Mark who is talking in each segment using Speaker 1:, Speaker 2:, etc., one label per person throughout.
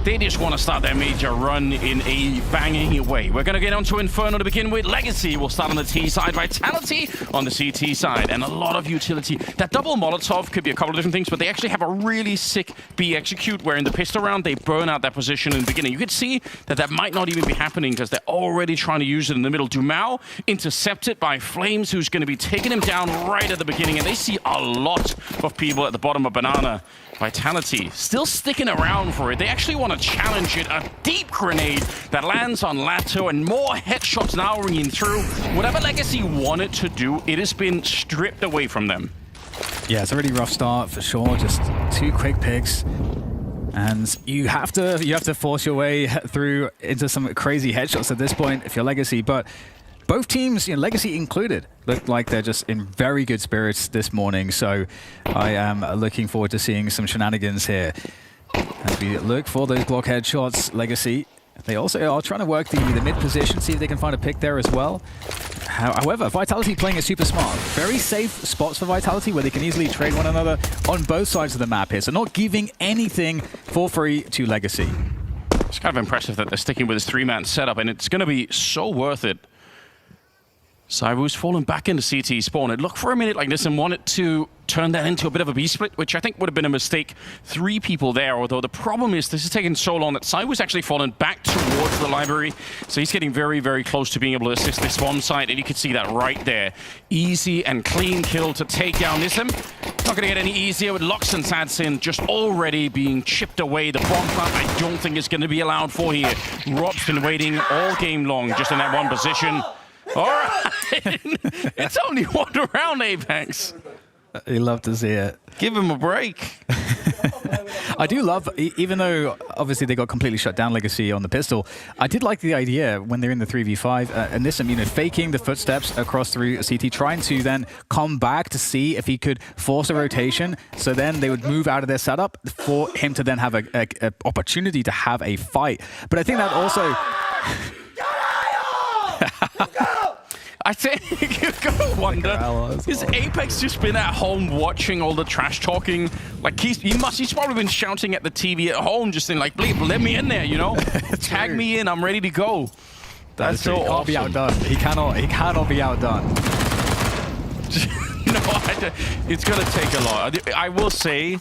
Speaker 1: They just want to start their major run in a banging way. We're going to get onto Inferno to begin with. Legacy will start on the T side, Vitality on the CT side, and a lot of utility. That double Molotov could be a couple of different things, but they actually have a really sick B execute where in the pistol round, they burn out that position in the beginning. You could see that that might not even be happening because they're already trying to use it in the middle. Dumao intercepted by Flames, who's going to be taking him down right at the beginning, and they see a lot of people at the bottom of Banana. Vitality still sticking around for it. They actually want to challenge it. A deep grenade that lands on Lato and more headshots now ringing through. Whatever Legacy wanted to do, it has been stripped away from them.
Speaker 2: Yeah, it's a really rough start for sure. Just 2 quick picks. And you have to force your way through into some crazy headshots at this point if you're Legacy. But both teams, Legacy included, look like they're just in very good spirits this morning. So I am looking forward to seeing some shenanigans here. As we look for those block headshots, Legacy, they also are trying to work the mid position, see if they can find a pick there as well. However, Vitality playing it super smart. Very safe spots for Vitality where they can easily trade one another on both sides of the map here. So not giving anything for free to Legacy.
Speaker 1: It's kind of impressive that they're sticking with this 3-man setup, and it's going to be so worth it. Cybu's fallen back into CT spawn. It looked for a minute like this and wanted to turn that into a bit of a B-split, which I think would have been a mistake. 3 people there, although the problem is this is taking so long that Cybu's actually fallen back towards the library. So he's getting very, very close to being able to assist this spawn site, and you can see that right there. Easy and clean kill to take down Nissim. Not going to get any easier with Loxon Sadsin just already being chipped away. The bomb plant I don't think is going to be allowed for here. Rob's been waiting all game long just in that one position. All right, it's only 1 round, Apex.
Speaker 2: You love to see it.
Speaker 1: Give him a break.
Speaker 2: I do love, even though obviously they got completely shut down Legacy on the pistol, I did like the idea when they're in the 3v5 and this, faking the footsteps across through CT, trying to then come back to see if he could force a rotation. So then they would move out of their setup for him to then have a opportunity to have a fight. But I think that also... I think you've got to wonder, has Apex just been at home watching all the trash talking? Like he's probably been shouting at the TV at home, just saying like, "Bleep, let me in there, Tag me in, I'm ready to go." That's so awesome. He can't be outdone. He cannot be outdone.
Speaker 1: It's gonna take a lot. I will say,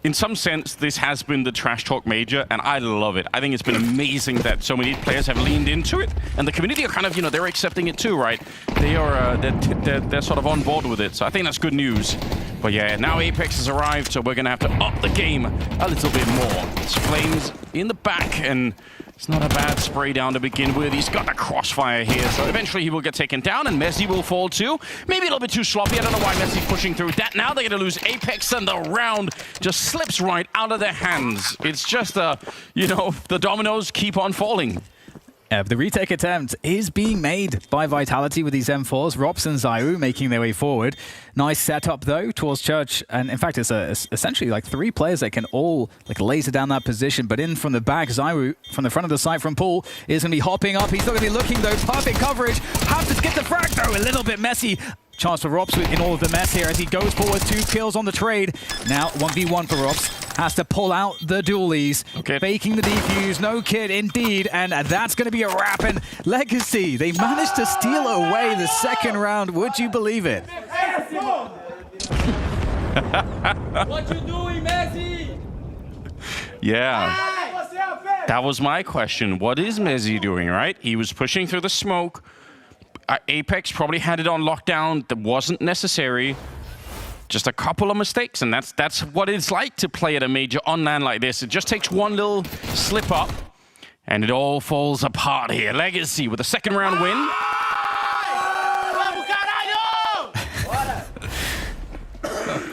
Speaker 1: in some sense, this has been the trash talk major, and I love it. I think it's been amazing that so many players have leaned into it, and the community are kind of, they're accepting it too, right? They are, they're sort of on board with it, so I think that's good news. But yeah, now Apex has arrived, so we're gonna have to up the game a little bit more. It's Flames in the back, and it's not a bad spray down to begin with. He's got a crossfire here, so eventually he will get taken down, and Messi will fall too. Maybe a little bit too sloppy. I don't know why Messi's pushing through that. Now they're going to lose Apex, and the round just slips right out of their hands. It's just, the dominoes keep on falling.
Speaker 2: The retake attempt is being made by Vitality with these M4s. Rops and Zyu making their way forward. Nice setup, though, towards Church. And in fact, it's essentially like 3 players that can all laser down that position. But in from the back, Zyu, from the front of the site from Pool, is going to be hopping up. He's not going to be looking, though. Perfect coverage. Have to get the frag, though. A little bit messy. Chance for Rops in all of the mess here as he goes forward. 2 kills on the trade. Now 1v1 for Rops. Has to pull out the dualies. Okay. Faking the defuse. No kid, indeed. And that's going to be a wrap. And Legacy, they managed to steal away the second round. Would you believe it?
Speaker 3: What you doing, Messi?
Speaker 1: Yeah. That was my question. What is Messi doing, right? He was pushing through the smoke. Apex probably had it on lockdown. That wasn't necessary. Just a couple of mistakes, and that's what it's like to play at a major on land like this. It just takes one little slip up, and it all falls apart here. Legacy with a second round win.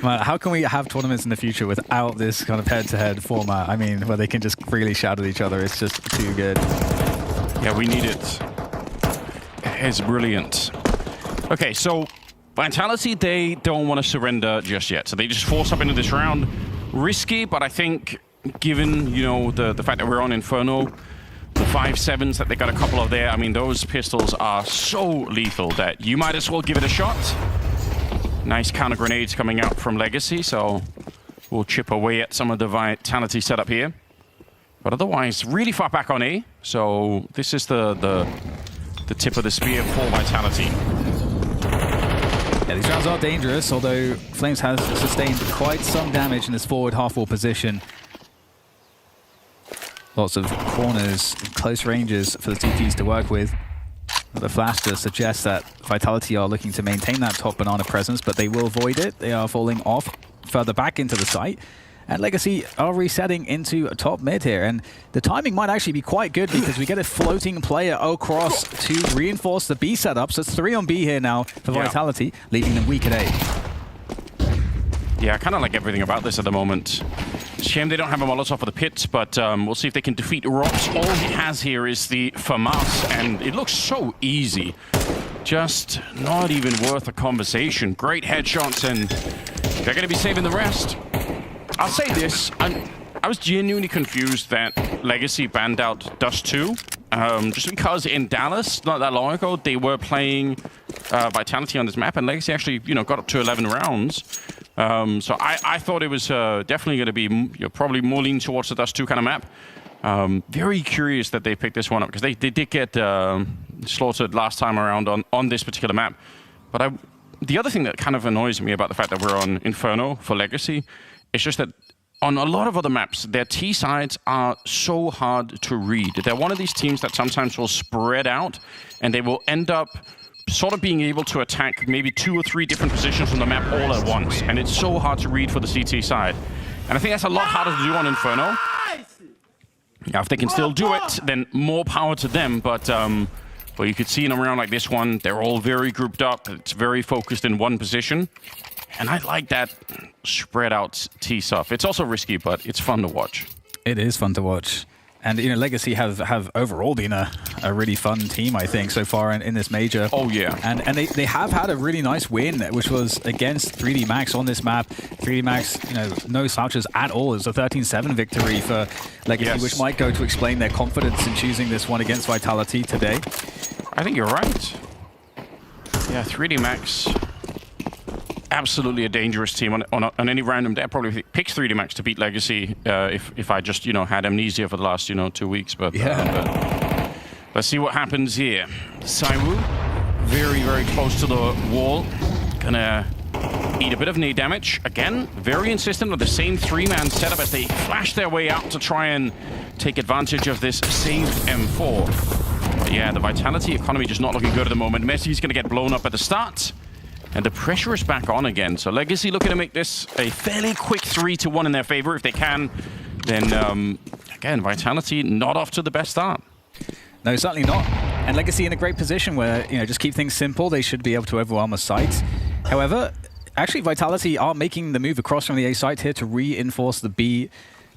Speaker 2: Man, how can we have tournaments in the future without this kind of head-to-head format? I mean, where they can just freely shout at each other. It's just too good.
Speaker 1: Yeah, we need it. It's brilliant. Okay, so Vitality, they don't want to surrender just yet. So they just force up into this round. Risky, but I think given, the fact that we're on Inferno, the 5.7s that they got a couple of there, I mean, those pistols are so lethal that you might as well give it a shot. Nice counter grenades coming out from Legacy, so we'll chip away at some of the Vitality setup here. But otherwise, really far back on A. So this is the tip of the spear for Vitality.
Speaker 2: Yeah, these rounds are dangerous, although Flames has sustained quite some damage in this forward half-wall position. Lots of corners, close ranges for the TTs to work with. The flash does suggest that Vitality are looking to maintain that top banana presence, but they will void it. They are falling off further back into the site. And Legacy are resetting into top mid here. And the timing might actually be quite good because we get a floating player across to reinforce the B setup. So it's 3 on B here now for Vitality, leaving them weak at A.
Speaker 1: Yeah, I kind of like everything about this at the moment. Shame they don't have a Molotov for the pit, but we'll see if they can defeat Rops. All he has here is the FAMAS, and it looks so easy. Just not even worth a conversation. Great headshots, and they're going to be saving the rest. I'll say this, I was genuinely confused that Legacy banned out Dust 2, just because in Dallas, not that long ago, they were playing Vitality on this map, and Legacy actually, got up to 11 rounds. So I thought it was definitely going to be probably more leaning towards the Dust 2 kind of map. Very curious that they picked this one up, because they did get slaughtered last time around on this particular map. But the other thing that kind of annoys me about the fact that we're on Inferno for Legacy is just that on a lot of other maps, their T sides are so hard to read. They're one of these teams that sometimes will spread out, and they will end up sort of being able to attack maybe 2 or 3 different positions on the map all at once. And it's so hard to read for the CT side. And I think that's a lot harder to do on Inferno. Yeah, if they can still do it, then more power to them. But you could see in a round like this one, they're all very grouped up. It's very focused in one position. And I like that spread out T stuff. It's also risky, but it's fun to watch.
Speaker 2: It is fun to watch. And, Legacy have overall been a really fun team, I think, so far in this major.
Speaker 1: Oh, yeah.
Speaker 2: And they have had a really nice win, which was against 3D Max on this map. 3D Max, no slouches at all. It was a 13-7 victory for Legacy, which might go to explain their confidence in choosing this one against Vitality today.
Speaker 1: I think you're right. Yeah, 3D Max, absolutely a dangerous team on any random day. I probably pick 3D Max to beat Legacy if I just had amnesia for the last 2 weeks. But let's see what happens here. Saiwu, very, very close to the wall, gonna eat a bit of nade damage. Again, very insistent with the same 3-man setup as they flash their way out to try and take advantage of this saved M4. But yeah, the Vitality economy just not looking good at the moment. Messi's gonna get blown up at the start. And the pressure is back on again. So Legacy looking to make this a fairly quick 3-1 in their favor. If they can, then, again, Vitality not off to the best start.
Speaker 2: No, certainly not. And Legacy in a great position where, just keep things simple. They should be able to overwhelm a site. However, actually, Vitality are making the move across from the A site here to reinforce the B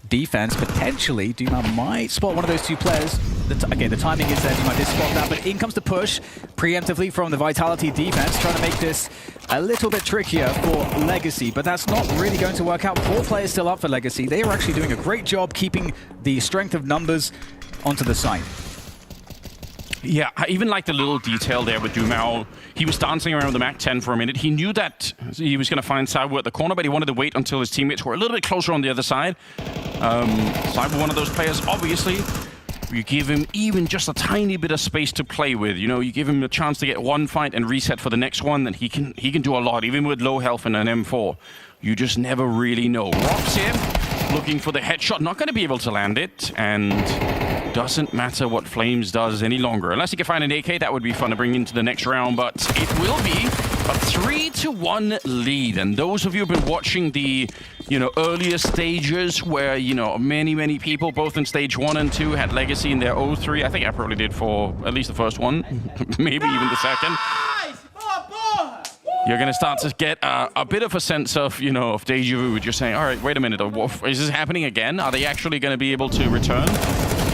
Speaker 2: defense. Potentially, Duma might spot one of those 2 players. Again, the timing is there. Duma did spot that, but in comes the push preemptively from the Vitality defense, trying to make this a little bit trickier for Legacy, but that's not really going to work out. 4 players still up for Legacy. They are actually doing a great job keeping the strength of numbers onto the site.
Speaker 1: Yeah, I even like the little detail there with Dumao. He was dancing around the MAC-10 for a minute. He knew that he was going to find Saiwu at the corner, but he wanted to wait until his teammates were a little bit closer on the other side. Saiwu, one of those players, obviously, you give him even just a tiny bit of space to play with. You give him a chance to get one fight and reset for the next one, then he can do a lot, even with low health and an M4. You just never really know. Rops here, looking for the headshot, not going to be able to land it, and doesn't matter what Flames does any longer. Unless he can find an AK, that would be fun to bring into the next round, but it will be a 3-1 lead. And those of you who've been watching the, earlier stages where, many people, both in stage 1 and 2, had Legacy in their 0-3. I think I probably did for at least the first one, maybe even the second. You're going to start to get a bit of a sense of, of deja vu. Just saying, all right, wait a minute, is this happening again? Are they actually going to be able to return?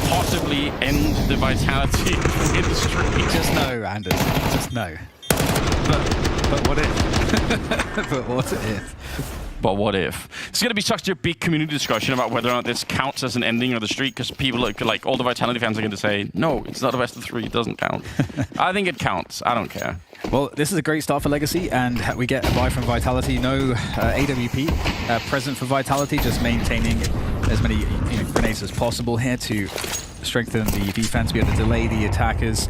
Speaker 1: Possibly end the Vitality industry.
Speaker 2: Just no, Anders. Just no. But what if? But what if?
Speaker 1: But what if? It's going to be such a big community discussion about whether or not this counts as an ending of the streak, because people like all the Vitality fans are going to say, no, it's not a best of 3, it doesn't count. I think it counts. I don't care.
Speaker 2: Well, this is a great start for Legacy, and we get a buy from Vitality. No AWP present for Vitality, just maintaining as many grenades as possible here to strengthen the defense, be able to delay the attackers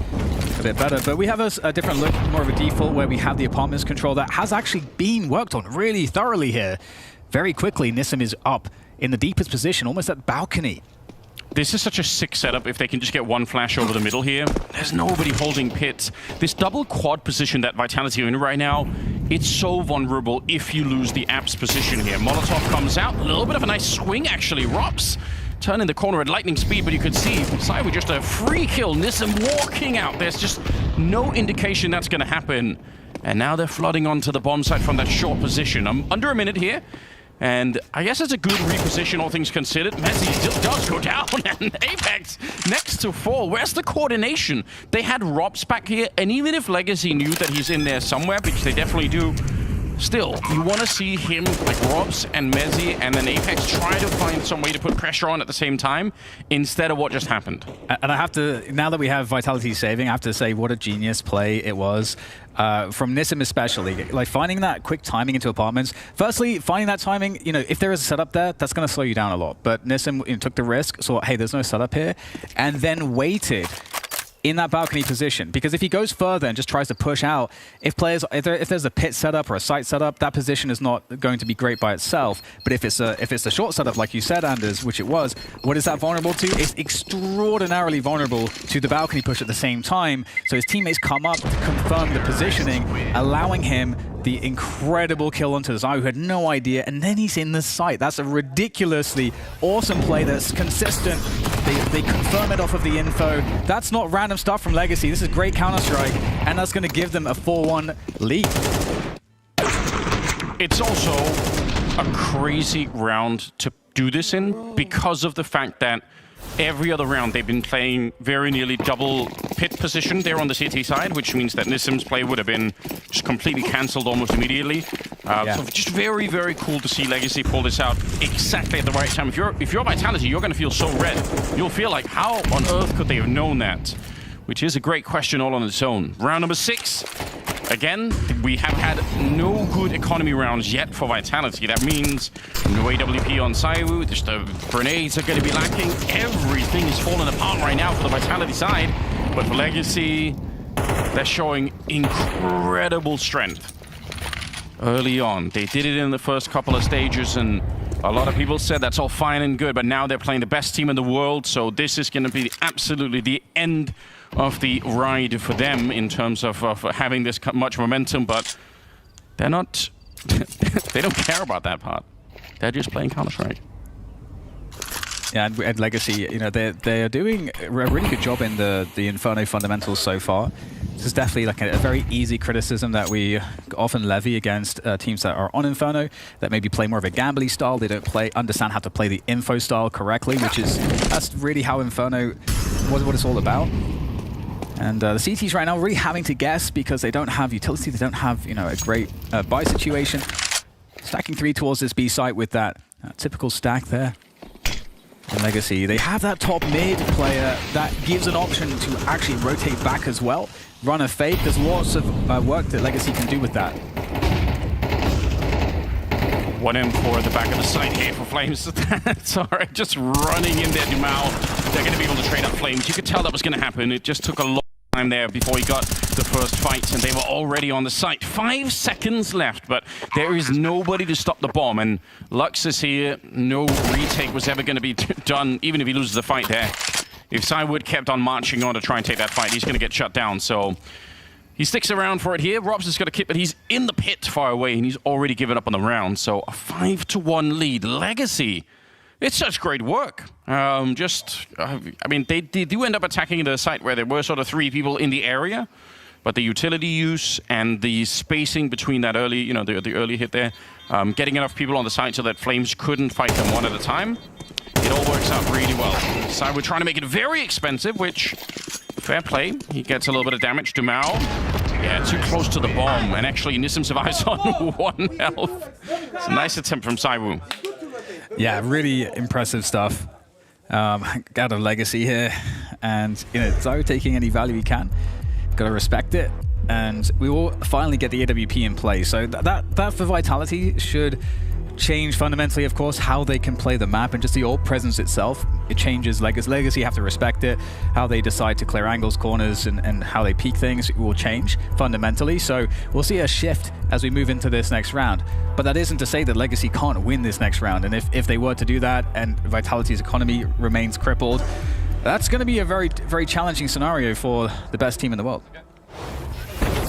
Speaker 2: a bit better. But we have a different look, more of a default, where we have the apartments control that has actually been worked on really thoroughly here. Very quickly, Nissim is up in the deepest position, almost at balcony.
Speaker 1: This is such a sick setup if they can just get one flash over the middle here. There's nobody holding pits. This double quad position that Vitality are in right now, it's so vulnerable if you lose the Apps position here. Molotov comes out, a little bit of a nice swing actually. Robs turning the corner at lightning speed, but you could see Sai with just a free kill. Nissim walking out. There's just no indication that's going to happen. And now they're flooding onto the bomb site from that short position. Under a minute here. And I guess it's a good reposition, all things considered. Messi does go down, and Apex next to fall. Where's the coordination? They had Robs back here, and even if Legacy knew that he's in there somewhere, which they definitely do, still, you want to see him, like Robs and Messi, and then Apex try to find some way to put pressure on at the same time, instead of what just happened.
Speaker 2: And I have to, now that we have Vitality saving, I have to say what a genius play it was. From Nissim especially, like finding that quick timing into apartments. Firstly, finding that timing, if there is a setup there, that's going to slow you down a lot. But Nissim took the risk, saw, hey, there's no setup here, and then waited in that balcony position, because if he goes further and just tries to push out, if there's a pit setup or a site setup, that position is not going to be great by itself. But if it's a short setup, like you said, Anders, which it was, what is that vulnerable to? It's extraordinarily vulnerable to the balcony push at the same time. So his teammates come up to confirm the positioning, allowing him the incredible kill onto Zai, who had no idea, and then he's in the site. That's a ridiculously awesome play that's consistent. They confirm it off of the info. That's not random stuff from Legacy. This is great Counter-Strike, and that's going to give them a 4-1 lead.
Speaker 1: It's also a crazy round to do this in because of the fact that every other round they've been playing very nearly double pit position there on the CT side, which means that Nissim's play would have been just completely cancelled almost immediately. So just very, very cool to see Legacy pull this out exactly at the right time. If you're Vitality, you're going to feel so red. You'll feel like, how on earth could they have known that? Which is a great question all on its own. Round number 6. Again, we have had no good economy rounds yet for Vitality. That means no AWP on Saiwu, just the grenades are going to be lacking. Everything is falling apart right now for the Vitality side. But for Legacy, they're showing incredible strength early on. They did it in the first couple of stages, and a lot of people said that's all fine and good, but now they're playing the best team in the world, so this is going to be absolutely the end of the ride for them in terms of having this much momentum, but they're not, they don't care about that part. They're just playing Counter-Strike.
Speaker 2: Yeah, and Legacy, they are doing a really good job in the Inferno fundamentals so far. This is definitely like a very easy criticism that we often levy against teams that are on Inferno, that maybe play more of a gambly style. They don't understand how to play the info style correctly, that's really how Inferno, what it's all about. And the CTs right now really having to guess because they don't have utility, they don't have a great buy situation. Stacking 3 towards this B site with that typical stack there. And Legacy, they have that top mid player that gives an option to actually rotate back as well. Run a fake. There's lots of work that Legacy can do with that.
Speaker 1: 1M4 at the back of the site here for Flames. That's alright, just running in there, Dumao. They're going to be able to trade up Flames. You could tell that was going to happen. It just took a long time there before he got the first fight, and they were already on the site. 5 seconds left, but there is nobody to stop the bomb, and Lux is here. No retake was ever going to be done, even if he loses the fight there. If Cywood kept on marching on to try and take that fight, he's going to get shut down, so he sticks around for it here. Robs is going to keep it. He's in the pit far away, and he's already given up on the round, so a 5-1 lead. Legacy, it's such great work. I mean, they do end up attacking the site where there were sort of 3 people in the area, but the utility use and the spacing between that early, the early hit there, getting enough people on the site so that Flames couldn't fight them one at a time, it all works out really well. So we're trying to make it very expensive, which, fair play. He gets a little bit of damage to Mao. Yeah, too close to the bomb, and actually Nissim survives on 1 health. It's a nice attempt from Saiwu.
Speaker 2: Yeah, really impressive stuff out of Legacy here, and Zai taking any value he can. Got to respect it, and we will finally get the AWP in play. So that for Vitality should change fundamentally, of course, how they can play the map and just the ult presence itself. It changes. Legacy have to respect it. How they decide to clear angles, corners, and how they peek things will change fundamentally. So we'll see a shift as we move into this next round. But that isn't to say that Legacy can't win this next round. And if they were to do that and Vitality's economy remains crippled, that's going to be a very, very challenging scenario for the best team in the world.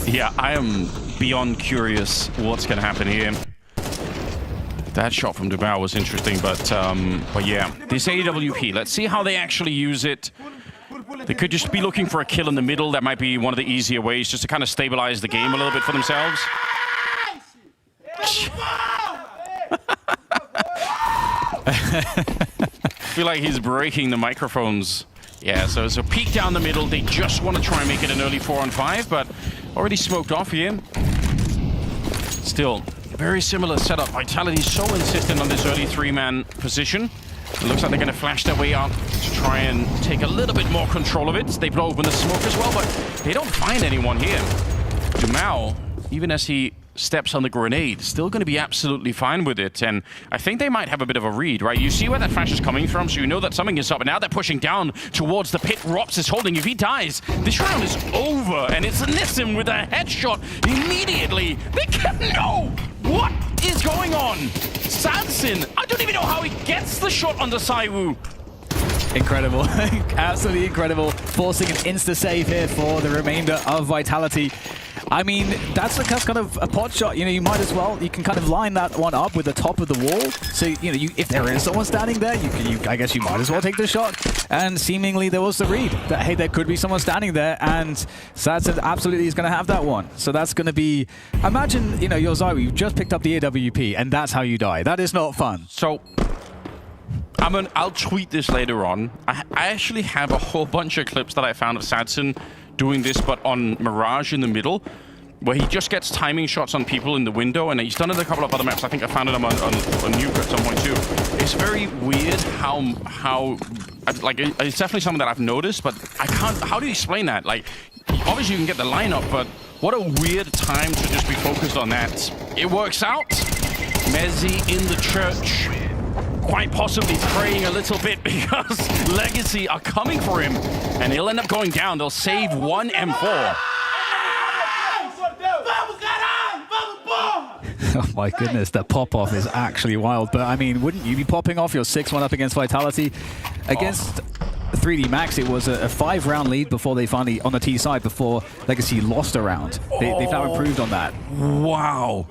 Speaker 1: Yeah, I am beyond curious what's going to happen here. That shot from Dubois was interesting, but yeah. This AWP, let's see how they actually use it. They could just be looking for a kill in the middle. That might be one of the easier ways, just to kind of stabilize the game a little bit for themselves. I feel like he's breaking the microphones. Yeah, so it's a peek down the middle. They just want to try and make it an early 4-on-5, but already smoked off here. Still, very similar setup. Vitality's so insistent on this early 3-man position. It looks like they're going to flash their way up to try and take a little bit more control of it. They blow open the smoke as well, but they don't find anyone here. Dumao, even as he steps on the grenade, still going to be absolutely fine with it. And I think they might have a bit of a read, right? You see where that flash is coming from, so you know that something is up. And now they're pushing down towards the pit. Rops is holding. If he dies, this round is over. And it's Nissim with a headshot immediately. They can't know what is going on. Sanson, I don't even know how he gets the shot on the Saiwu.
Speaker 2: Incredible. Absolutely incredible. Forcing an insta-save here for the remainder of Vitality. I mean, that's kind of a pot shot. You know, you might as well, you can kind of line that one up with the top of the wall. So, you know, if there is someone standing there, I guess you might as well take the shot. And seemingly there was the read that, hey, there could be someone standing there. And Sadson absolutely is going to have that one. So that's going to be, imagine, you know, you're Zaiwu, you've just picked up the AWP and that's how you die. That is not fun.
Speaker 1: So, I'll tweet this later on. I actually have a whole bunch of clips that I found of Sadson doing this, but on Mirage in the middle, where he just gets timing shots on people in the window, and he's done it a couple of other maps. I think I found it on Nuke at some point too. It's very weird how like, it's definitely something that I've noticed, but I can't, how do you explain that? Like, obviously you can get the lineup, but what a weird time to just be focused on that. It works out. Mezzi in the church, quite possibly praying a little bit because Legacy are coming for him, and he'll end up going down. They'll save one M4.
Speaker 2: Oh my goodness, the pop-off is actually wild. But I mean, wouldn't you be popping off your 6-1 up against Vitality? Against 3D Max, it was a 5-round lead before they finally, on the T side, before Legacy lost a round. They've now improved on that.
Speaker 1: Wow.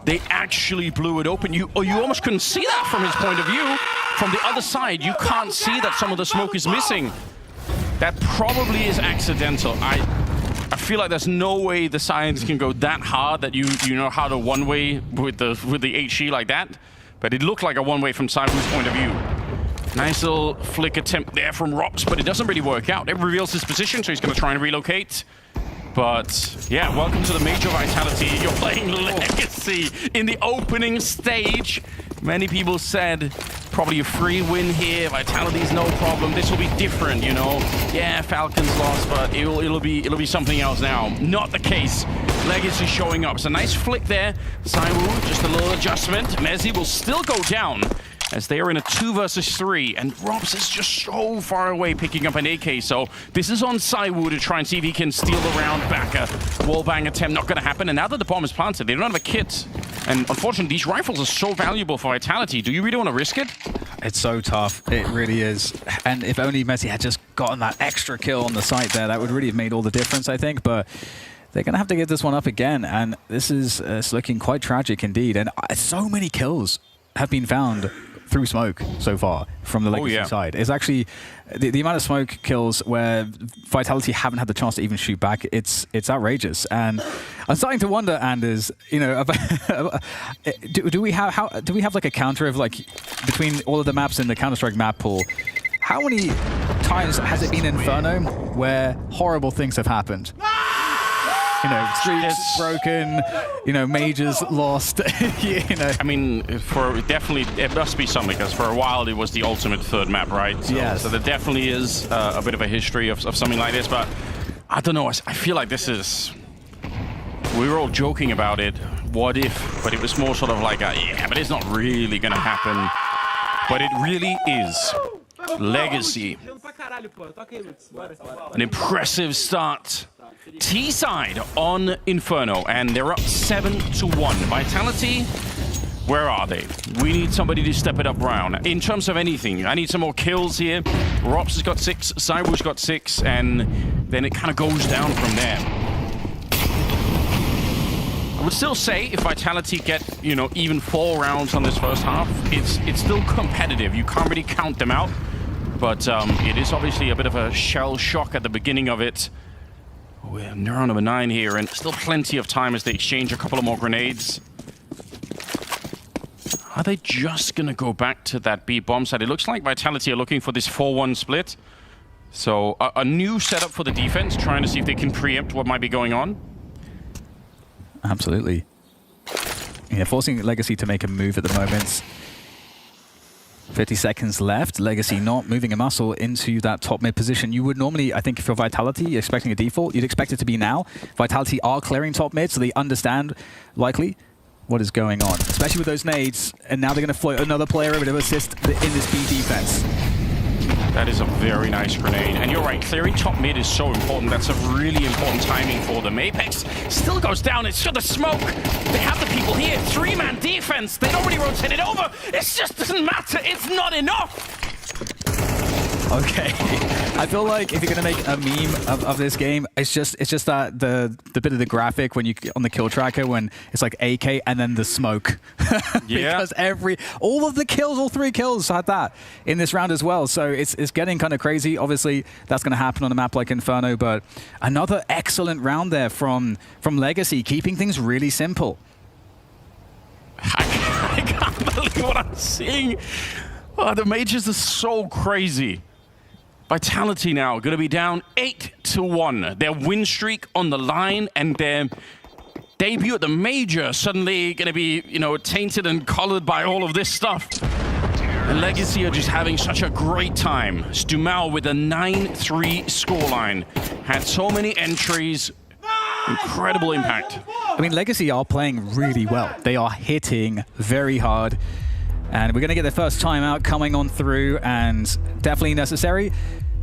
Speaker 1: They actually blew it open. You almost couldn't see that from his point of view. From the other side, you can't see that some of the smoke is missing. That probably is accidental. I feel like there's no way the science can go that hard that you know how to one-way with the HE like that. But it looked like a one-way from Cyber's point of view. Nice little flick attempt there from Rops, but it doesn't really work out. It reveals his position, so he's going to try and relocate. But yeah, welcome to the Major Vitality. You're playing Legacy in the opening stage. Many people said probably a free win here. Vitality's no problem. This will be different, you know. Yeah, Falcons lost, but it'll be something else now. Not the case. Legacy showing up. It's a nice flick there. Saiwu, just a little adjustment. Mezzi will still go down as they are in a 2 versus 3, and Robs is just so far away picking up an AK, so this is on Saiwu to try and see if he can steal the round back. A wallbang attempt, not gonna happen, and now that the bomb is planted, they don't have a kit. And unfortunately, these rifles are so valuable for Vitality. Do you really want to risk it?
Speaker 2: It's so tough, it really is. And if only Messi had just gotten that extra kill on the site there, that would really have made all the difference, I think, but they're going to have to get this one up again, and this is it's looking quite tragic indeed. And so many kills have been found through smoke so far from the Legacy side. It's actually the amount of smoke kills where Vitality haven't had the chance to even shoot back. It's outrageous, and I'm starting to wonder, Anders, you know, do we have like a counter of like between all of the maps in the Counter-Strike map pool? How many times has it been Inferno where horrible things have happened? You know, streets broken, you know, majors lost, you know.
Speaker 1: I mean, it must be something, because for a while it was the ultimate third map, right? So,
Speaker 2: yes.
Speaker 1: So there definitely is a bit of a history of something like this, but I don't know, I feel like this is, we were all joking about it what if, but it was more sort of like a, yeah, but it's not really gonna happen. But it really is. Legacy. An impressive start. T-side on Inferno, and they're up 7-1. Vitality, where are they? We need somebody to step it up, Brown. In terms of anything, I need some more kills here. Rops has got 6, Cyber's got 6, and then it kind of goes down from there. I would still say if Vitality get, you know, even 4 rounds on this first half, it's still competitive. You can't really count them out. But it is obviously a bit of a shell shock at the beginning of it. We're neuron number 9 here, and still plenty of time as they exchange a couple of more grenades. Are they just going to go back to that B bomb site? It looks like Vitality are looking for this 4-1 split. So a new setup for the defense, trying to see if they can preempt what might be going on.
Speaker 2: Absolutely. Yeah, forcing Legacy to make a move at the moment. 50 seconds left. Legacy not moving a muscle into that top mid position. You would normally, I think, if you're Vitality, you're expecting a default, you'd expect it to be now. Vitality are clearing top mid, so they understand, likely, what is going on. Especially with those nades, and now they're going to float another player over to assist in this B defense.
Speaker 1: That is a very nice grenade. And you're right, clearing top mid is so important. That's a really important timing for them. Apex still goes down. It's for the smoke. They have the people here. 3-man defense. They don't really rotate it over. It just doesn't matter. It's not enough.
Speaker 2: Okay. I feel like if you're gonna make a meme of this game, it's just that the bit of the graphic when you on the kill tracker when it's like AK and then the smoke.
Speaker 1: Yeah.
Speaker 2: Because all of the kills, all 3 kills had that in this round as well. So it's getting kind of crazy. Obviously that's gonna happen on a map like Inferno, but another excellent round there from Legacy, keeping things really simple.
Speaker 1: I can't believe what I'm seeing. Oh, the mages are so crazy. Vitality now going to be down 8-1. Their win streak on the line, and their debut at the major suddenly going to be, you know, tainted and colored by all of this stuff. The Legacy are just having such a great time. Stumal with a 9-3 scoreline. Had so many entries. Incredible impact.
Speaker 2: I mean, Legacy are playing really well. They are hitting very hard. And we're going to get their first timeout coming on through, and definitely necessary.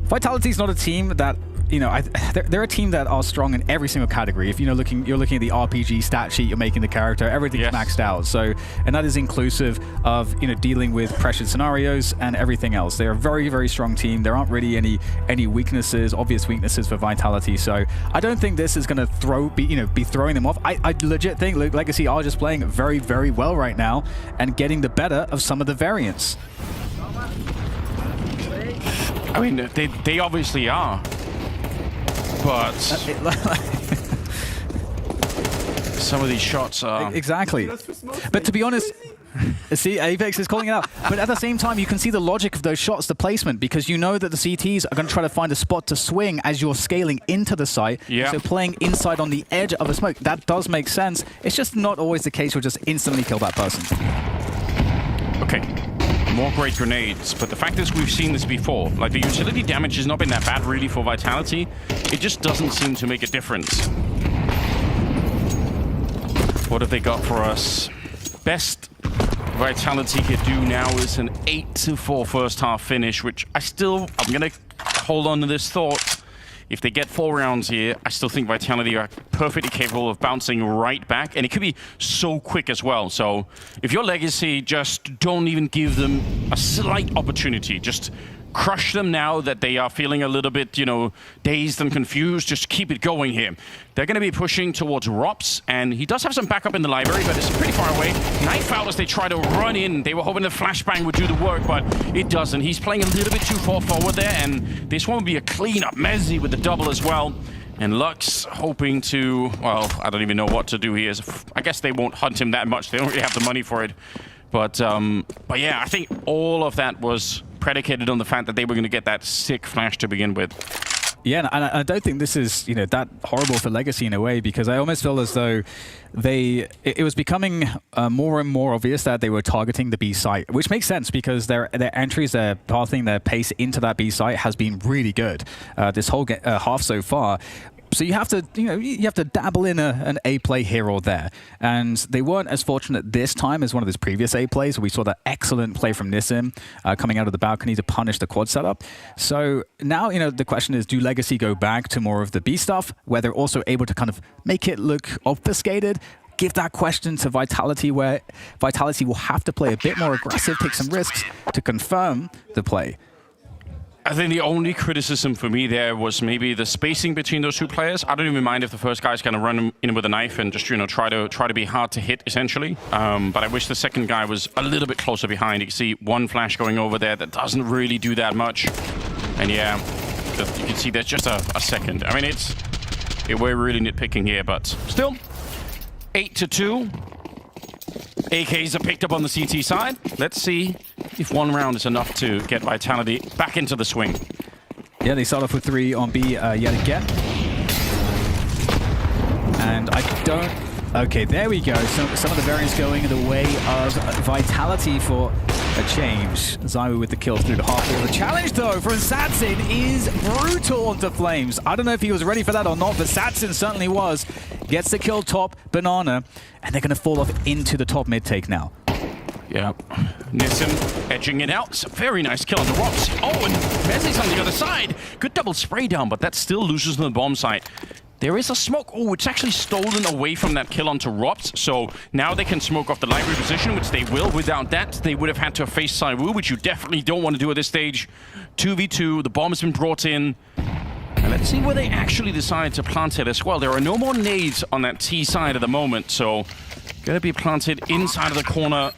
Speaker 2: Vitality's not a team that, you know, they're a team that are strong in every single category. If you're looking at the RPG stat sheet, you're making the character, everything's maxed out. So, and that is inclusive of, you know, dealing with pressured scenarios and everything else. They're a very, very strong team. There aren't really any weaknesses, obvious weaknesses for Vitality. So, I don't think this is going to be throwing them off. I legit think Legacy are just playing very, very well right now and getting the better of some of the variants.
Speaker 1: I mean, they obviously are. But some of these shots are...
Speaker 2: Exactly. But to be honest, see, Apex is calling it out. But at the same time, you can see the logic of those shots, the placement, because you know that the CTs are going to try to find a spot to swing as you're scaling into the site.
Speaker 1: Yeah.
Speaker 2: So playing inside on the edge of a smoke, that does make sense. It's just not always the case you'll just instantly kill that person.
Speaker 1: Okay. More great grenades, but the fact is we've seen this before. Like, the utility damage has not been that bad really for Vitality. It just doesn't seem to make a difference. What have they got for us? Best Vitality could do now is an 8-4 first half finish, which I'm gonna hold on to this thought. If they get 4 rounds here, I still think Vitality are perfectly capable of bouncing right back, and it could be so quick as well. So if you're Legacy, just don't even give them a slight opportunity. Just crush them now that they are feeling a little bit, you know, dazed and confused. Just keep it going here. They're going to be pushing towards Rops, and he does have some backup in the library, but it's pretty far away. Knife out as they try to run in. They were hoping the flashbang would do the work, but it doesn't. He's playing a little bit too far forward there, and this one would be a clean-up. Mezzi with the double as well. And Lux hoping to, well, I don't even know what to do here. I guess they won't hunt him that much. They don't really have the money for it. But yeah, I think all of that was predicated on the fact that they were going to get that sick flash to begin with.
Speaker 2: Yeah, and I don't think this is, you know, that horrible for Legacy in a way, because I almost feel as though it was becoming more and more obvious that they were targeting the B site, which makes sense because their entries, their pathing, their pace into that B site has been really good this whole half so far. So you have to, you have to dabble in an A play here or there. And they weren't as fortunate this time as one of his previous A plays. We saw that excellent play from Nissim coming out of the balcony to punish the quad setup. So now, the question is, do Legacy go back to more of the B stuff, where they're also able to kind of make it look obfuscated? Give that question to Vitality, where Vitality will have to play a bit more aggressive, take some risks to confirm the play.
Speaker 1: I think the only criticism for me there was maybe the spacing between those two players. I don't even mind if the first guy's going to run in with a knife and just, try to be hard to hit, essentially. But I wish the second guy was a little bit closer behind. You can see one flash going over there that doesn't really do that much. And yeah, you can see there's just a second. I mean, we're really nitpicking here, but still, 8-2. AKs are picked up on the CT side. Let's see if one round is enough to get Vitality back into the swing.
Speaker 2: Yeah, they start off with 3 on B yet again. And I don't... Okay, there we go. Some of the variants going in the way of Vitality for a change. Zywoo with the kill through the half wall. The challenge, though, from Satsin is brutal onto Flames. I don't know if he was ready for that or not, but Satsin certainly was. Gets the kill top, Banana, and they're going to fall off into the top mid take now.
Speaker 1: Yeah. Nissim edging it out. It's a very nice kill on the rocks. Oh, and Mezzi's on the other side. Good double spray down, but that still loses on the bomb site. There is a smoke. Oh, it's actually stolen away from that kill onto Rops. So now they can smoke off the library position, which they will. Without that, they would have had to face Zywoo, which you definitely don't want to do at this stage. 2v2, the bomb has been brought in. And let's see where they actually decide to plant it as well. There are no more nades on that T side at the moment, so gonna be planted inside of the corner.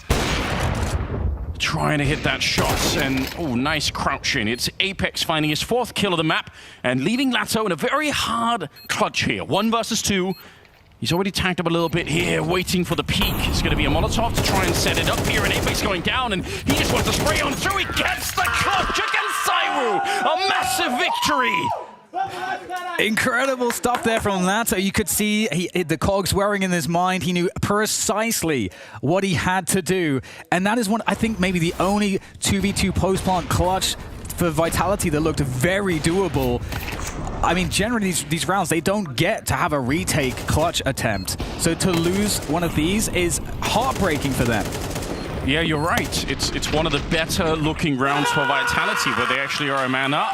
Speaker 1: Trying to hit that shot, and oh, nice crouching. It's Apex finding his 4th kill of the map and leaving Lato in a very hard clutch here. 1 versus 2. He's already tagged up a little bit here, waiting for the peak. It's going to be a Molotov to try and set it up here, and Apex going down, and he just wants to spray on through. He gets the clutch against Zywoo. A massive victory.
Speaker 2: Incredible stuff there from Lato. You could see the cogs whirring in his mind. He knew precisely what he had to do. And that is I think maybe the only 2v2 post-plant clutch for Vitality that looked very doable. I mean, generally these rounds, they don't get to have a retake clutch attempt. So to lose one of these is heartbreaking for them.
Speaker 1: Yeah, you're right. It's one of the better looking rounds for Vitality, where they actually are a man up.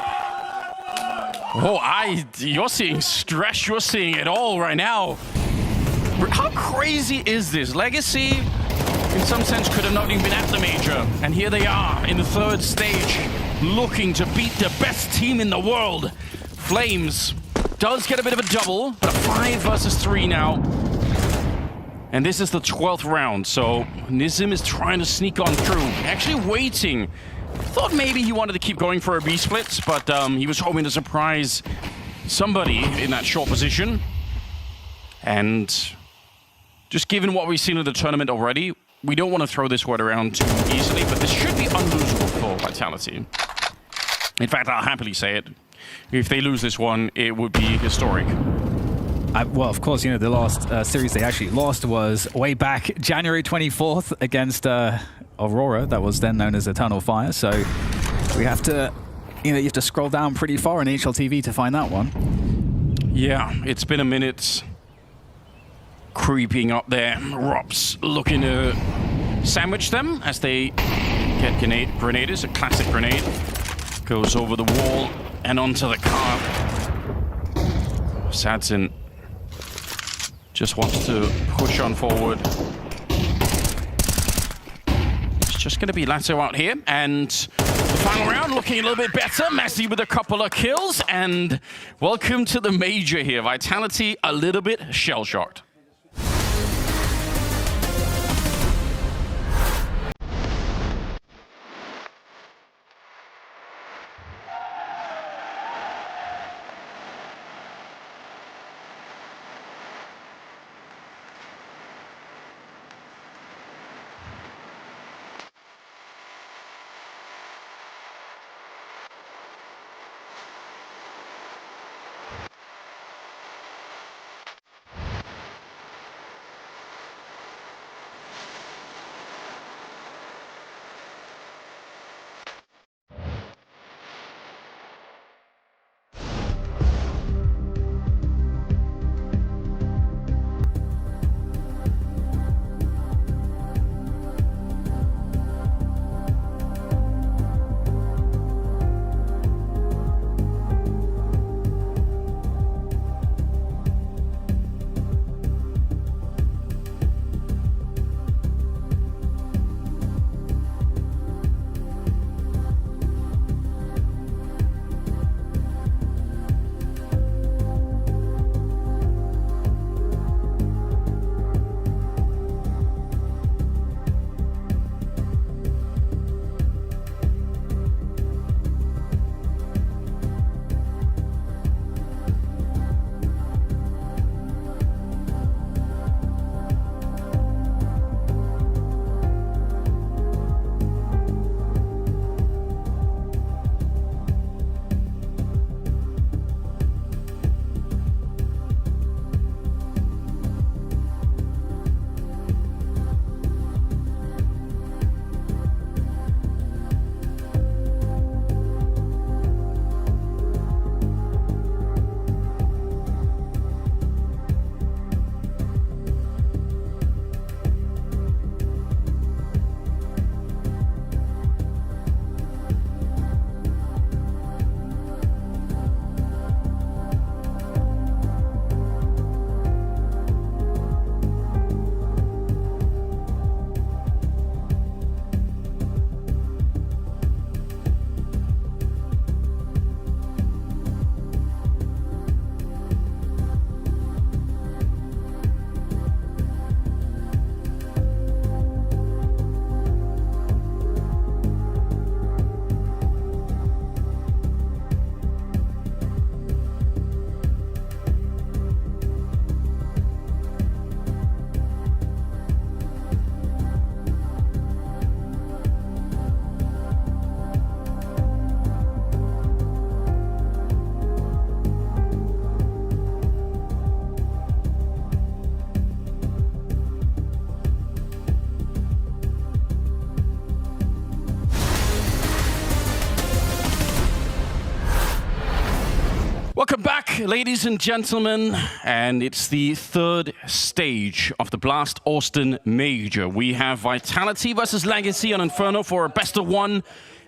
Speaker 1: Oh, you're seeing stress. You're seeing it all right now. How crazy is this? Legacy, in some sense, could have not even been at the major. And here they are in the 3rd stage, looking to beat the best team in the world. Flames does get a bit of a double, but a 5 versus 3 now. And this is the 12th round, so Nissim is trying to sneak on through. Actually waiting. Thought maybe he wanted to keep going for a B-split, but he was hoping to surprise somebody in that short position. And just given what we've seen in the tournament already, we don't want to throw this word around too easily, but this should be unlosable for Vitality. In fact, I'll happily say it. If they lose this one, it would be historic.
Speaker 2: Well, of course, the last series they actually lost was way back January 24th against Aurora. That was then known as Eternal Fire. So we have to, you have to scroll down pretty far in HLTV to find that one.
Speaker 1: Yeah, it's been a minute. Creeping up there. Rops looking to sandwich them as they get grenades. A classic grenade. Goes over the wall and onto the car. Satsin just wants to push on forward. It's just going to be Lato out here, and the final round looking a little bit better. Messi with a couple of kills, and welcome to the major here. Vitality a little bit shell-shocked. Welcome back, ladies and gentlemen, and it's the third stage of the Blast Austin Major. We have Vitality versus Legacy on Inferno for a best of one,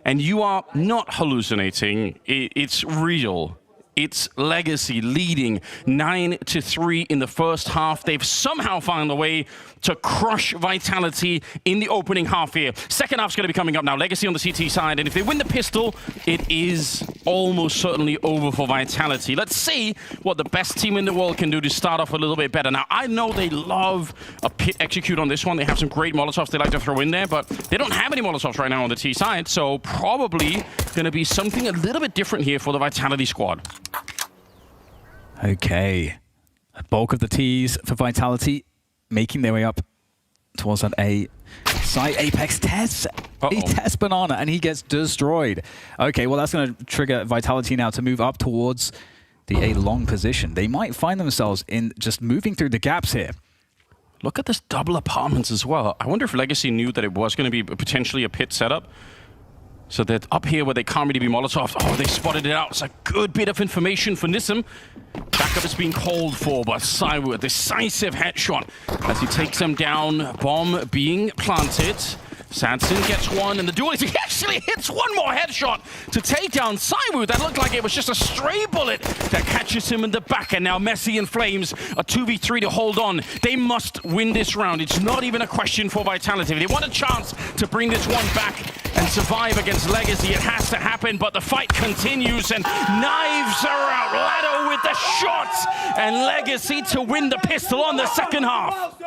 Speaker 1: and you are not hallucinating. It's real. It's Legacy leading 9-3 in the first half. They've somehow found a way to crush Vitality in the opening half here. Second half's going to be coming up now. Legacy on the CT side, and if they win the pistol, it is almost certainly over for Vitality. Let's see what the best team in the world can do to start off a little bit better. Now, I know they love a pit execute on this one. They have some great Molotovs they like to throw in there, but they don't have any Molotovs right now on the T side, so probably going to be something a little bit different here for the Vitality squad.
Speaker 2: Okay. A bulk of the T's for Vitality making their way up towards that A site. Apex tests. He tests Banana and he gets destroyed. Okay, well that's going to trigger Vitality now to move up towards the A long position. They might find themselves in just moving through the gaps here.
Speaker 1: Look at this double apartments as well. I wonder if Legacy knew that it was going to be potentially a pit setup. So that up here where they can't really be Molotov, oh, they spotted it out. It's a good bit of information for Nissim. Backup is being called for by Saiwu. A decisive headshot as he takes them down. Bomb being planted. Sanson gets one, and the duelist, he actually hits one more headshot to take down Saiwu. That looked like it was just a stray bullet that catches him in the back, and now Messi and Flames, a 2v3 to hold on. They must win this round. It's not even a question for Vitality. If they want a chance to bring this one back and survive against Legacy, it has to happen, but the fight continues, and knives are out. Lado with the shots, and Legacy to win the pistol on the second half.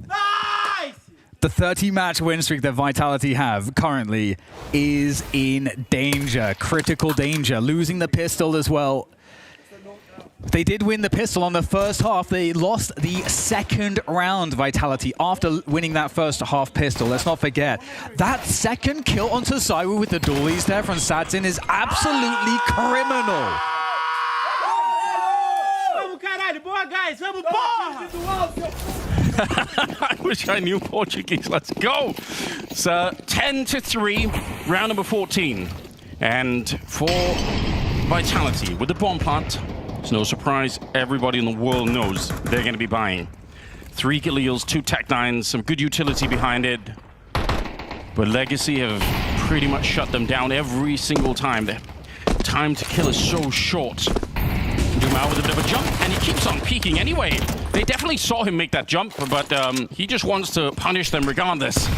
Speaker 3: Nice!
Speaker 2: The 30-match win streak that Vitality have currently is in danger, critical danger, losing the pistol as well. They did win the pistol on the first half. They lost the second round, Vitality, after winning that first half pistol. Let's not forget. That second kill onto Saiwu with the dualies there from Sadzin is absolutely criminal.
Speaker 1: I wish I knew Portuguese. Let's go. So 10-3, round number 14. And for Vitality, with the bomb plant, it's no surprise, everybody in the world knows they're going to be buying. 3 Galils, 2 Tech-9s, some good utility behind it. But Legacy have pretty much shut them down every single time. Their time to kill is so short. Dumal with a bit of a jump, and he keeps on peeking anyway. They definitely saw him make that jump, but he just wants to punish them regardless.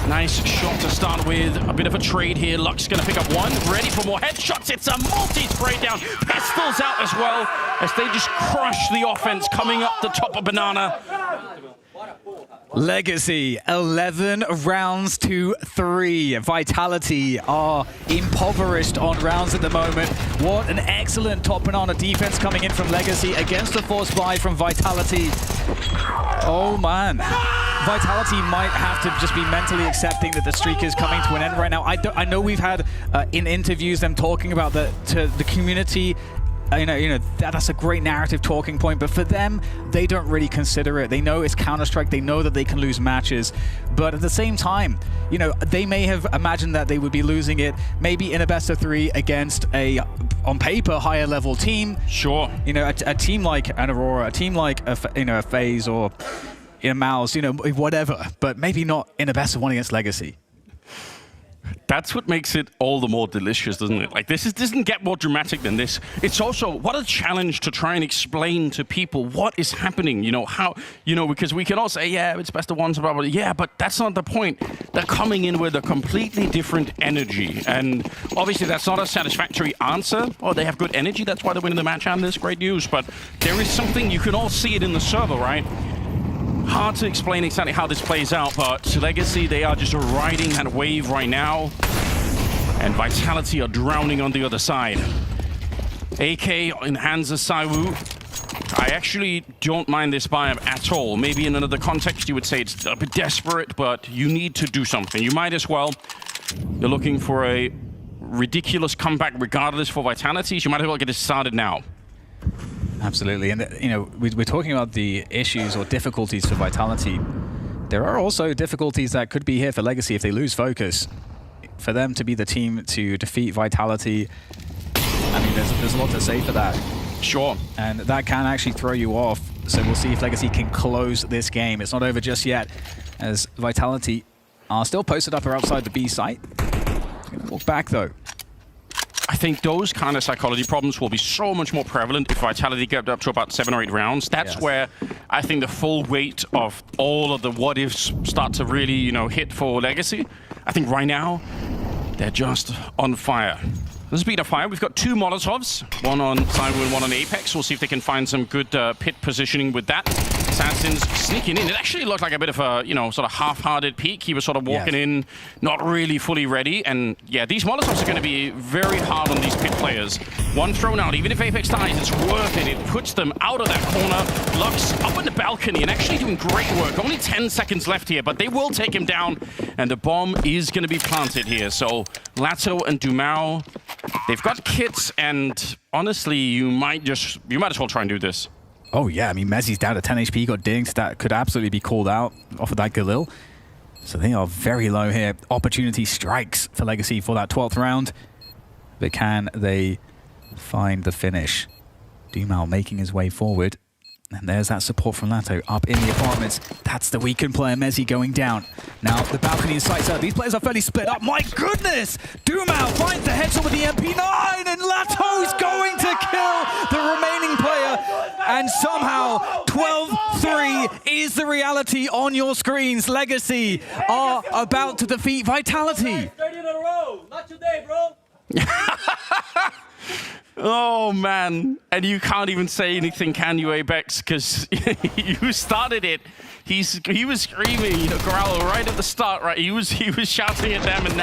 Speaker 1: Nice shot to start with. A bit of a trade here. Luck's going to pick up one. Ready for more headshots. It's a multi-spray down. Pistols out as well as they just crush the offense coming up the top of Banana.
Speaker 2: Legacy, 11 rounds to 3. Vitality are impoverished on rounds at the moment. What an excellent top Banana defense coming in from Legacy against the force buy from Vitality. Oh man. Vitality might have to just be mentally accepting that the streak is coming to an end right now. I know we've had in interviews them talking about the community. That's a great narrative talking point, but for them, they don't really consider it. They know it's Counter-Strike. They know that they can lose matches, but at the same time, they may have imagined that they would be losing it maybe in a best of 3 against a, on paper, higher level team.
Speaker 1: Sure.
Speaker 2: A team like an Aurora, a team like a FaZe or Mouse, whatever, but maybe not in a best of 1 against Legacy.
Speaker 1: That's what makes it all the more delicious, doesn't it? Like, this doesn't get more dramatic than this. It's also, what a challenge to try and explain to people what is happening, because we can all say, yeah, it's best of 1s, blah, blah, blah. Yeah, but that's not the point. They're coming in with a completely different energy. And obviously, that's not a satisfactory answer. Oh, they have good energy, that's why they're winning the match, and that's great news. But there is something, you can all see it in the server, right? Hard to explain exactly how this plays out, but Legacy, they are just riding that wave right now. And Vitality are drowning on the other side. AK in hands of Saiwu. I actually don't mind this buy at all. Maybe in another context you would say it's a bit desperate, but you need to do something. You might as well. You're looking for a ridiculous comeback regardless for Vitality, so you might as well get this started now.
Speaker 2: Absolutely, and we're talking about the issues or difficulties for Vitality. There are also difficulties that could be here for Legacy if they lose focus. For them to be the team to defeat Vitality, I mean, there's a lot to say for that.
Speaker 1: Sure.
Speaker 2: And that can actually throw you off. So we'll see if Legacy can close this game. It's not over just yet, as Vitality are still posted up or outside the B site. Gonna walk back though.
Speaker 1: I think those kind of psychology problems will be so much more prevalent if Vitality get up to about 7 or 8 rounds. That's where I think the full weight of all of the what-ifs start to really, you know, hit for Legacy. I think right now, they're just on fire. This has been a fire. We've got 2 Molotovs, one on Cyber and one on Apex. We'll see if they can find some good pit positioning with that. Assassin's sneaking in. It actually looked like a bit of a, you know, sort of half-hearted peek. He was sort of walking in, not really fully ready. And yeah, these Molotovs are going to be very hard on these pit players. One thrown out, even if Apex dies, it's worth it. It puts them out of that corner. Lux up on the balcony and actually doing great work. Only 10 seconds left here, but they will take him down. And the bomb is going to be planted here. So Lato and Dumao, they've got kits, and honestly, you might as well try and do this.
Speaker 2: Oh yeah, I mean, Mezzi's down to 10 HP, got dinged. That could absolutely be called out off of that Galil. So they are very low here. Opportunity strikes for Legacy for that 12th round. But can they find the finish? Dumao making his way forward. And there's that support from Lato up in the apartments. That's the weakened player, Mezzi, going down. Now the balcony sights out. These players are fairly split up. My goodness! Dumao finds the headshot with the MP9, and Lato's going to kill the remaining player. And somehow 12-3 is the reality on your screens. Legacy are about to defeat Vitality.
Speaker 3: 30 in a row. Not today, bro.
Speaker 1: Oh man, and you can't even say anything, can you, Apex? Because you started it. He was screaming, you know, Growl right at the start, right? He was shouting at them, and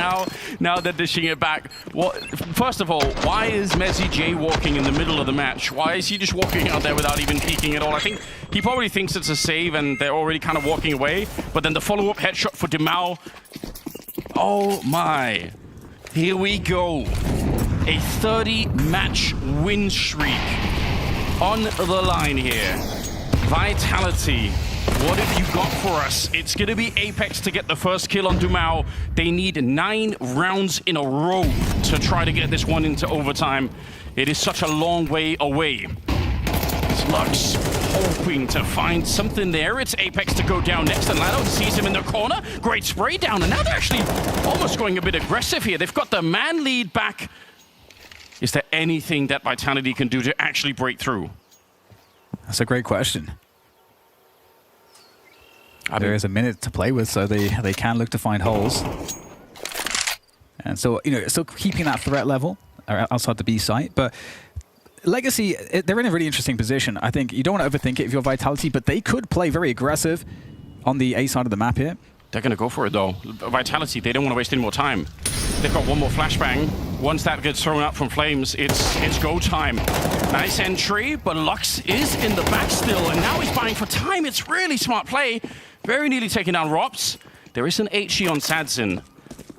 Speaker 1: now they're dishing it back. What? First of all, why is Mezzi jaywalking in the middle of the match? Why is he just walking out there without even peeking at all? I think he probably thinks it's a save, and they're already kind of walking away. But then the follow-up headshot for Dumao. Oh my! Here we go. A 30-match win streak on the line here. Vitality, what have you got for us? It's going to be Apex to get the first kill on Dumao. They need 9 rounds in a row to try to get this one into overtime. It is such a long way away. Lux hoping to find something there. It's Apex to go down next, and Lado sees him in the corner. Great spray down, and now they're actually almost going a bit aggressive here. They've got the man lead back. Is there anything that Vitality can do to actually break through?
Speaker 2: That's a great question. There is a minute to play with, so they can look to find holes. And so, you know, still keeping that threat level outside the B site, but Legacy, they're in a really interesting position. I think you don't want to overthink it if you're Vitality, but they could play very aggressive on the A side of the map here.
Speaker 1: They're going to go for it, though. Vitality, they don't want to waste any more time. They've got one more flashbang. Once that gets thrown up from Flames, it's go time. Nice entry, but Lux is in the back still, and now he's buying for time. It's really smart play. Very nearly taking down Rops. There is an HE on Sadzin.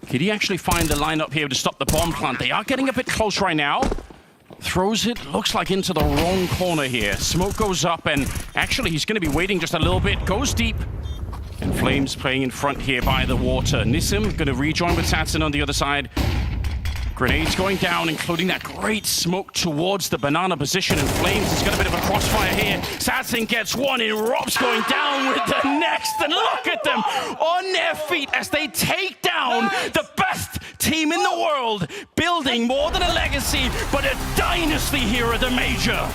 Speaker 1: Could he actually find the lineup here to stop the bomb plant? They are getting a bit close right now. Throws it, looks like into the wrong corner here. Smoke goes up, and actually he's going to be waiting just a little bit. Goes deep. And Flames playing in front here by the water. Nissim going to rejoin with Satson on the other side. Grenades going down, including that great smoke towards the banana position. And Flames has got a bit of a crossfire here. Satson gets one in. Rob's going down with the next. And look at them on their feet as they take down the best team in the world. Building more than a legacy, but a dynasty here at the Major.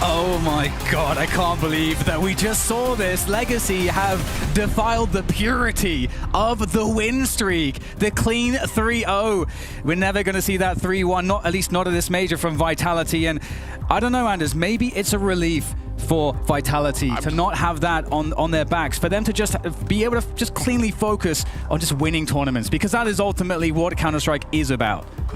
Speaker 2: Oh my god, I can't believe that we just saw this. Legacy have defiled the purity of the win streak. The clean 3-0. We're never going to see that 3-1, at least not at this Major from Vitality. And I don't know, Anders, maybe it's a relief for Vitality to not have that on their backs, for them to just be able to just cleanly focus on just winning tournaments, because that is ultimately what Counter-Strike is about.